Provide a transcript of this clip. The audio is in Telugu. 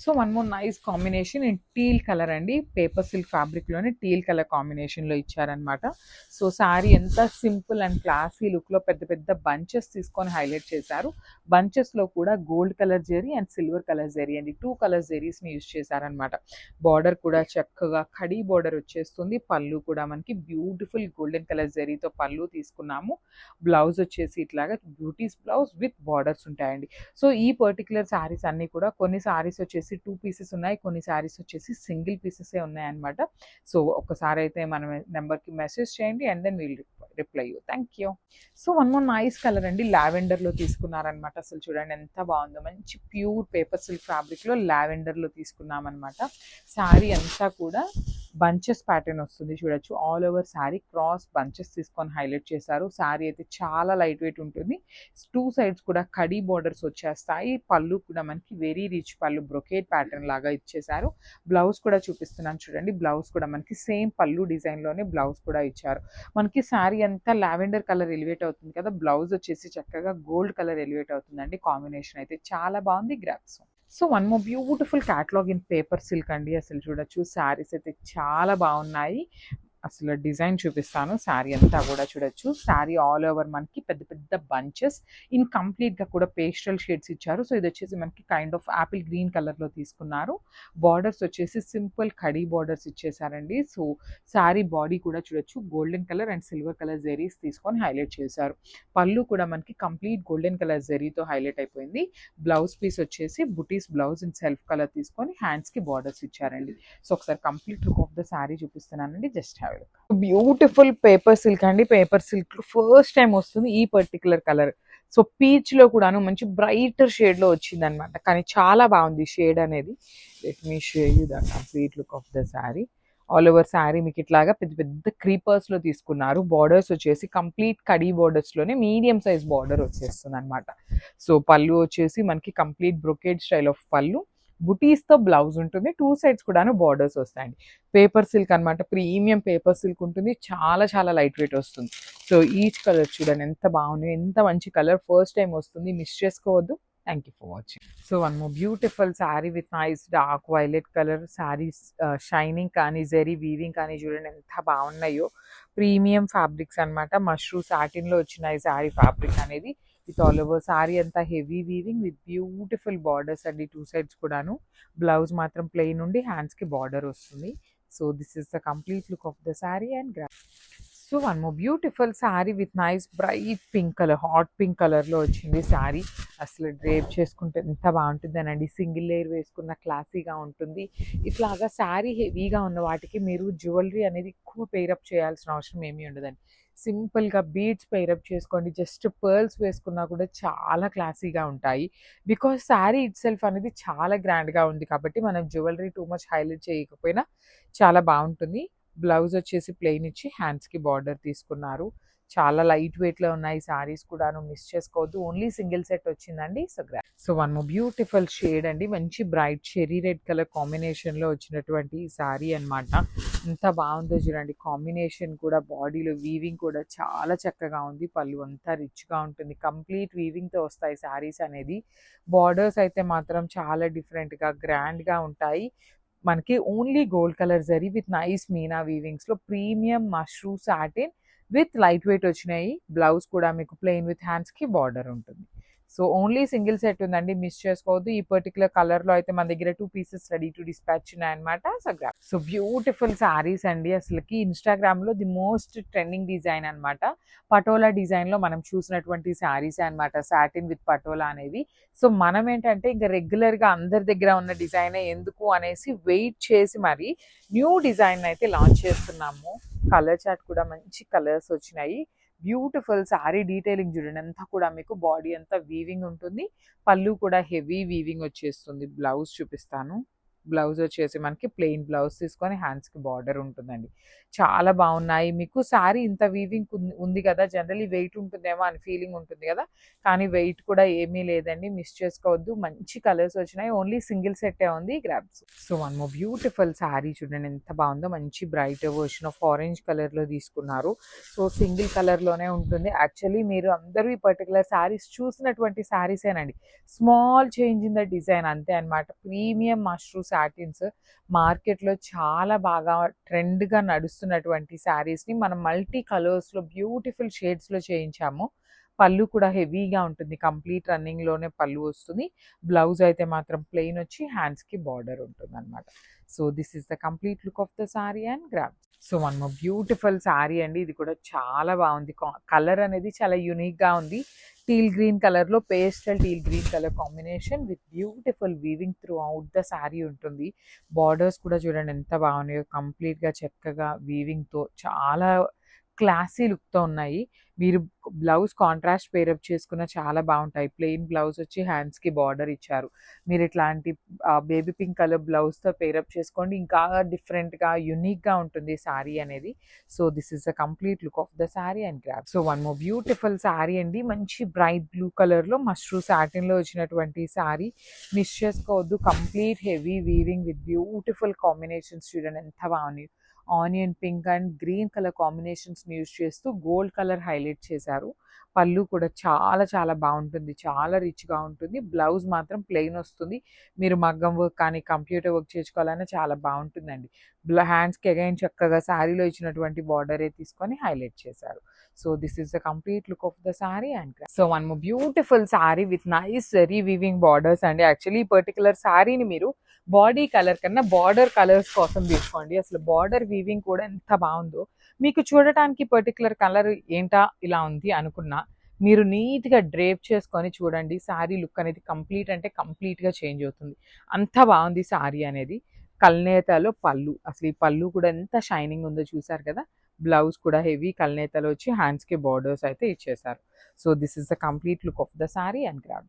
So one more nice combination in teal colour అండి. పేపర్ సిల్క్ ఫ్యాబ్రిక్లోనే టీల్ కలర్ కాంబినేషన్లో ఇచ్చారనమాట. సో శారీ ఎంత సింపుల్ అండ్ క్లాసీ లుక్లో పెద్ద పెద్ద బంచెస్ తీసుకొని హైలైట్ చేశారు. బంచెస్లో కూడా gold colour zari and silver colour zari అండి, 2 కలర్ జెరీస్ని యూజ్ చేశారనమాట. బార్డర్ కూడా చక్కగా కడీ బార్డర్ వచ్చేస్తుంది. పళ్ళు కూడా మనకి బ్యూటిఫుల్ గోల్డెన్ కలర్ జెరీతో పళ్ళు తీసుకున్నాము. బ్లౌజ్ వచ్చేసి ఇట్లాగా బ్యూటీస్ బ్లౌజ్ విత్ బార్డర్స్ ఉంటాయండి. సో ఈ పర్టిక్యులర్ శారీస్ అన్నీ కూడా కొన్ని శారీస్ వచ్చేసి 2 పీసెస్ ఉన్నాయి, కొన్ని శారీస్ వచ్చేసి సింగిల్ పీసెసే ఉన్నాయన్నమాట. సో ఒక్కసారి అయితే మన నెంబర్కి మెసేజ్ చేయండి and then we'll reply you. Thank you. So one more nice colour అండి, లావెండర్లో తీసుకున్నారనమాట. అసలు చూడండి ఎంత బాగుందో, మంచి ప్యూర్ పేపర్ సిల్క్ ఫ్యాబ్రిక్లో లావెండర్లో తీసుకున్నామన్నమాట. శారీ అంతా కూడా బంచెస్ ప్యాటర్న్ వస్తుంది చూడొచ్చు. All over sari cross bunches తీసుకొని హైలైట్ చేశారు. శారీ అయితే చాలా లైట్ వెయిట్ ఉంటుంది. 2 సైడ్స్ కూడా కడీ బార్డర్స్ వచ్చేస్తాయి. పళ్ళు కూడా మనకి వెరీ రిచ్ పళ్ళు, బ్రొకేట్ ప్యాటర్న్ లాగా ఇచ్చేసారు. బ్లౌజ్ కూడా చూపిస్తున్నాను చూడండి. బ్లౌజ్ కూడా మనకి సేమ్ పళ్ళు డిజైన్లోనే బ్లౌజ్ కూడా ఇచ్చారు. మనకి శారీ అంతా లావెండర్ కలర్ ఎలివేట్ అవుతుంది కదా, బ్లౌజ్ వచ్చేసి చక్కగా గోల్డ్ కలర్ ఎలివేట్ అవుతుందండి. కాంబినేషన్ అయితే చాలా బాగుంది. Grasp. So one more beautiful catalogue in paper silk అండి. అసలు చూడొచ్చు శారీస్ అయితే చాలా బాగున్నాయి. అసలు డిజైన్ చూపిస్తాను. శారీ అంతా కూడా చూడొచ్చు. శారీ ఆల్ ఓవర్ మనకి పెద్ద పెద్ద బంచెస్ ఇన్ కంప్లీట్గా కూడా పేస్టల్ షేడ్స్ ఇచ్చారు. సో ఇది వచ్చేసి మనకి కైండ్ ఆఫ్ యాపిల్ గ్రీన్ కలర్లో తీసుకున్నారు. బార్డర్స్ వచ్చేసి సింపుల్ కడీ బార్డర్స్ ఇచ్చేసారండి. సో శారీ బాడీ కూడా చూడొచ్చు golden colour and silver colour zaris తీసుకొని హైలైట్ చేశారు. పళ్ళు కూడా మనకి కంప్లీట్ గోల్డెన్ కలర్ జెరీతో హైలైట్ అయిపోయింది. బ్లౌజ్ పీస్ వచ్చేసి బుటీస్ బ్లౌజ్ ఇన్ సెల్ఫ్ కలర్ తీసుకొని హ్యాండ్స్కి బార్డర్స్ ఇచ్చారండి. సో ఒకసారి complete look of the sari చూపిస్తున్నానండి. Just have a look. Beautiful paper silk అండి. పేపర్ సిల్క్ ఫస్ట్ టైం వస్తుంది ఈ పర్టికులర్ కలర్. సో పీచ్ లో కూడాను మంచి బ్రైటర్ షేడ్ లో వచ్చింది అనమాట, కానీ చాలా బాగుంది షేడ్ అనేది. Let me show you the complete look of the sari. All over sari మీకు ఇట్లాగా పెద్ద పెద్ద క్రీపర్స్ లో తీసుకున్నారు. బార్డర్స్ వచ్చేసి కంప్లీట్ కడీ బార్డర్స్ లోనే మీడియం సైజ్ బార్డర్ వచ్చేస్తుంది అనమాట. సో పళ్ళు వచ్చేసి మనకి కంప్లీట్ బ్రొకేడ్ స్టైల్ ఆఫ్ పళ్ళు, బుటీస్తో బ్లౌజ్ ఉంటుంది. 2 సైడ్స్ కూడాను బార్డర్స్ వస్తాయండి. పేపర్ సిల్క్ అనమాట, ప్రీమియం పేపర్ సిల్క్ ఉంటుంది. చాలా చాలా లైట్ వెయిట్ వస్తుంది. సో ఈచ్ కలర్ చూడండి ఎంత బాగుంది, ఎంత మంచి కలర్. ఫస్ట్ టైం వస్తుంది, మిస్ చేసుకోవద్దు. Thank you for watching. So one more beautiful sari with nice dark violet colour. Saris shining కానీ జెరీ వీవింగ్ కానీ చూడండి ఎంత బాగున్నాయో. ప్రీమియం ఫ్యాబ్రిక్స్ అనమాట. మష్రూ సాటిన్లో వచ్చిన ఈ శారీ ఫ్యాబ్రిక్ అనేది విత్ ఆల్ ఓవర్ శారీ అంతా heavy weaving with beautiful borders అండి 2 సైడ్స్ కూడాను. బ్లౌజ్ మాత్రం ప్లెయిన్ ఉండి హ్యాండ్స్కి బార్డర్ వస్తుంది. So this is the complete look of the sari and so one more beautiful sari with nice bright pink colour, hot pink కలర్లో వచ్చింది శారీ. అసలు డ్రేప్ చేసుకుంటే ఎంత బాగుంటుందనండి. సింగిల్ లేయర్ వేసుకున్న క్లాసీగా ఉంటుంది. ఇట్లాగా శారీ హెవీగా ఉన్న వాటికి మీరు జ్యువెలరీ అనేది ఎక్కువ పేరప్ చేయాల్సిన అవసరం ఏమీ ఉండదండి. సింపుల్గా బీడ్స్ పేరప్ చేసుకోండి. జస్ట్ పర్ల్స్ వేసుకున్నా కూడా చాలా క్లాసీగా ఉంటాయి. బికాస్ శారీ ఇట్ సెల్ఫ్ అనేది చాలా గ్రాండ్గా ఉంది కాబట్టి మనం జ్యువెలరీ టూ మచ్ హైలైట్ చేయకపోయినా చాలా బాగుంటుంది. బ్లౌజ్ వచ్చేసి ప్లెయిన్ ఇచ్చి హ్యాండ్స్కి బార్డర్ తీసుకున్నారు. చాలా లైట్ వెయిట్లో ఉన్నాయి శారీస్ కూడాను, మిస్ చేసుకోవద్దు. ఓన్లీ సింగిల్ సెట్ వచ్చిందండి. So one more beautiful shade అండి, మంచి బ్రైట్ చెరీ రెడ్ కలర్ కాంబినేషన్లో వచ్చినటువంటి ఈ శారీ అనమాట. ఎంత బాగుందో చూడండి. కాంబినేషన్ కూడా బాడీలో వీవింగ్ కూడా చాలా చక్కగా ఉంది. పళ్ళు అంతా రిచ్గా ఉంటుంది. కంప్లీట్ వీవింగ్తో వస్తాయి శారీస్ అనేది. బార్డర్స్ అయితే మాత్రం చాలా డిఫరెంట్గా గ్రాండ్గా ఉంటాయి. మనకి only gold colour zari with nice meena వీవింగ్స్లో premium mashru satin with light weight వచ్చినాయి. బ్లౌజ్ కూడా మీకు ప్లెయిన్ విత్ హ్యాండ్స్కి బార్డర్ ఉంటుంది. సో ఓన్లీ సింగిల్ సెట్ ఉందండి, మిస్ చేసుకోవద్దు. ఈ పర్టికులర్ కలర్లో అయితే మన దగ్గర 2 పీసెస్ రెడీ టు డిస్పాచ్ ఉన్నాయన్నమాట. సో బ్యూటిఫుల్ శారీస్ అండి. అసలుకి ఇన్స్టాగ్రామ్లో ది మోస్ట్ ట్రెండింగ్ డిజైన్ అనమాట. పటోలా డిజైన్లో మనం చూసినటువంటి శారీస్ అనమాట, సాటిన్ విత్ పటోలా అనేవి. సో మనం ఏంటంటే ఇంకా రెగ్యులర్గా అందరి దగ్గర ఉన్న డిజైనే ఎందుకు అనేసి వెయిట్ చేసి మరి న్యూ డిజైన్ అయితే లాంచ్ చేస్తున్నాము. కలర్ చార్ట్ కూడా మంచి కలర్స్ వచ్చినాయి. బ్యూటిఫుల్ శారీ డీటెయిలింగ్ చూడండి, అంతా కూడా మీకు బాడీ అంతా వీవింగ్ ఉంటుంది. పళ్ళు కూడా హెవీ వీవింగ్ వచ్చేస్తుంది. బ్లౌజ్ చూపిస్తాను. బ్లౌజ్ వచ్చేసి మనకి ప్లెయిన్ బ్లౌజ్ తీసుకొని హ్యాండ్స్కి బార్డర్ ఉంటుందండి. చాలా బాగున్నాయి. మీకు శారీ ఇంత వీవింగ్ ఉంది కదా, జనరలీ వెయిట్ ఉంటుందేమో అని ఫీలింగ్ ఉంటుంది కదా, కానీ వెయిట్ కూడా ఏమీ లేదండి, మిస్ చేసుకోవద్దు. మంచి కలర్స్ వచ్చినాయి, ఓన్లీ సింగిల్ సెట్టే ఉంది grabs. So one more beautiful sari చూడండి ఎంత బాగుందో, మంచి బ్రైట్ వర్షన్ ఆఫ్ ఆరెంజ్ కలర్లో తీసుకున్నారు. సో సింగిల్ కలర్లోనే ఉంటుంది. యాక్చువల్లీ మీరు అందరూ ఈ పర్టికులర్ శారీస్ చూసినటువంటి శారీసేనండి, small change in the design అంతే అనమాట. ప్రీమియం మష్రూ సాటిన్స్ మార్కెట్లో చాలా బాగా ట్రెండ్గా నడుస్తున్నటువంటి శారీస్ని మనం మల్టీ కలర్స్లో బ్యూటిఫుల్ షేడ్స్లో చేయించాము. పళ్ళు కూడా హెవీగా ఉంటుంది, కంప్లీట్ రన్నింగ్లోనే పళ్ళు వస్తుంది. బ్లౌజ్ అయితే మాత్రం ప్లెయిన్ వచ్చి హ్యాండ్స్కి బార్డర్ ఉంటుంది అనమాట. So this is the complete look of the sari and grab. So one more beautiful sari అండి, ఇది కూడా చాలా బాగుంది. కలర్ అనేది చాలా యూనిక్గా ఉంది. టీల్ గ్రీన్ కలర్లో pastel teal green colour combination with beautiful weaving through out the sari ఉంటుంది. బార్డర్స్ కూడా చూడండి ఎంత బాగున్నాయో, కంప్లీట్గా చక్కగా వీవింగ్తో చాలా క్లాసీ లుక్తో ఉన్నాయి. మీరు బ్లౌజ్ కాంట్రాస్ట్ పేరప్ చేసుకున్న చాలా బాగుంటాయి. ప్లెయిన్ బ్లౌజ్ వచ్చి హ్యాండ్స్కి బార్డర్ ఇచ్చారు. మీరు ఇట్లాంటి బేబీ పింక్ కలర్ బ్లౌజ్తో పేరప్ చేసుకోండి, ఇంకా డిఫరెంట్గా యూనిక్గా ఉంటుంది శారీ అనేది. So this is the complete look of the sari and grab. So one more beautiful sari అండి, మంచి బ్రైట్ బ్లూ కలర్లో మష్రూ సాటిన్లో వచ్చినటువంటి శారీ, మిస్ చేసుకోవద్దు. Complete heavy weaving with beautiful combinations చూడండి ఎంత బాగున్నాయి. Onion pink and green colour కాంబినేషన్స్ని యూజ్ చేస్తూ గోల్డ్ కలర్ హైలైట్ చేశారు. పళ్ళు కూడా చాలా చాలా బాగుంటుంది, చాలా రిచ్గా ఉంటుంది. బ్లౌజ్ మాత్రం ప్లెయిన్ వస్తుంది. మీరు మగ్గం వర్క్ కానీ కంప్యూటర్ వర్క్ చేసుకోవాలన్నా చాలా బాగుంటుందండి. హ్యాండ్స్కి అగైన్ చక్కగా శారీలో ఇచ్చినటువంటి బార్డరే తీసుకొని హైలైట్ చేశారు. So this is the complete look of the sari and so one more beautiful sari with nice zari weaving borders అండి. యాక్చువల్లీ ఈ పర్టికులర్ శారీని మీరు బాడీ కలర్ కన్నా బార్డర్ కలర్స్ కోసం తీసుకోండి. అసలు బార్డర్ వీవింగ్ కూడా ఎంత బాగుందో, మీకు చూడటానికి పర్టికులర్ కలర్ ఏంటా ఇలా ఉంది అనుకున్నా, మీరు నీట్గా డ్రేప్ చేసుకొని చూడండి, శారీ లుక్ అనేది కంప్లీట్ అంటే కంప్లీట్గా చేంజ్ అవుతుంది. అంత బాగుంది శారీ అనేది. కల్నేతలో పళ్ళు, అసలు ఈ పళ్ళు కూడా ఎంత షైనింగ్ ఉందో చూసారు కదా. బ్లౌజ్ కూడా హెవీ కల్నేతలో వచ్చి హ్యాండ్స్కి బార్డర్స్ అయితే ఇచ్చేసారు. So this is the complete look of the sari and grab.